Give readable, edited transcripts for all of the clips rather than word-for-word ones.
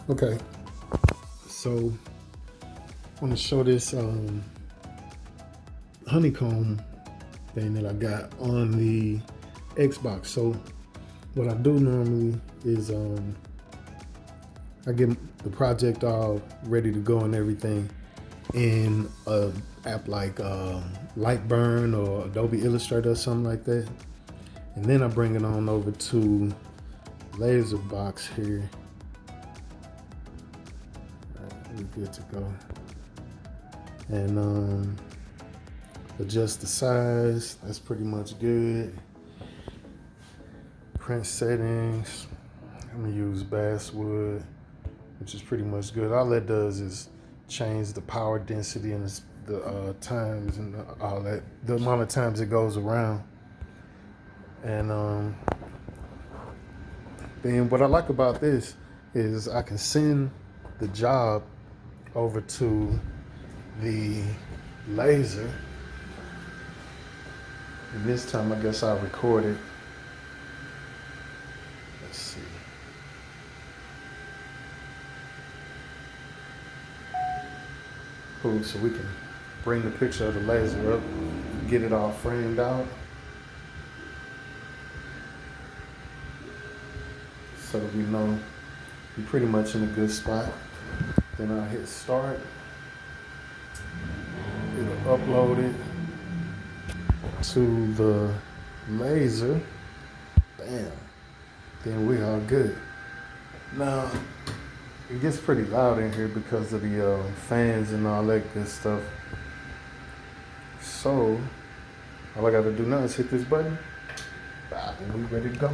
Okay, so I want to show this honeycomb thing that I got on the Xbox. So what I do normally is I get the project all ready to go and everything in a app like Lightburn or Adobe Illustrator or something like that. And then I bring it on over to Laser Box here. We're good to go. And adjust the size. That's pretty much good. Print settings. I'm gonna use basswood, which is pretty much good. All that does is change the power density and the times and all that, the amount of times it goes around. And then what I like about this is I can send the job over to the laser, and this time I guess I'll record it. Let's see. Cool, so we can bring the picture of the laser up, get it all framed out, so that we know we're pretty much in a good spot. Then I'll hit start. It'll upload it to the laser. Bam. Then we are good. Now, it gets pretty loud in here because of the fans and all that good stuff. So, all I gotta do now is hit this button. And we ready to go.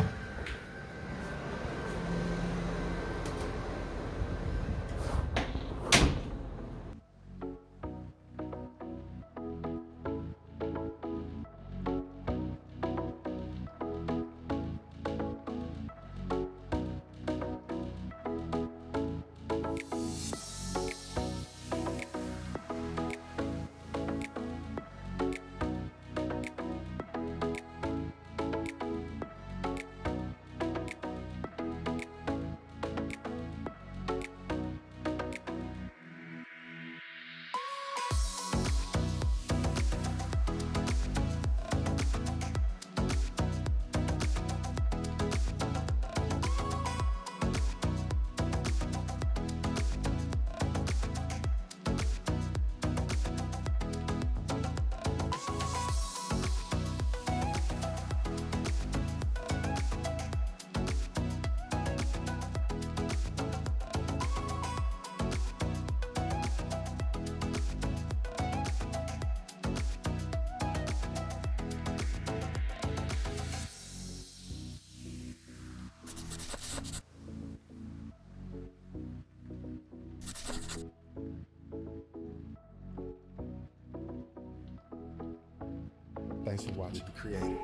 Thanks for watching The Creator.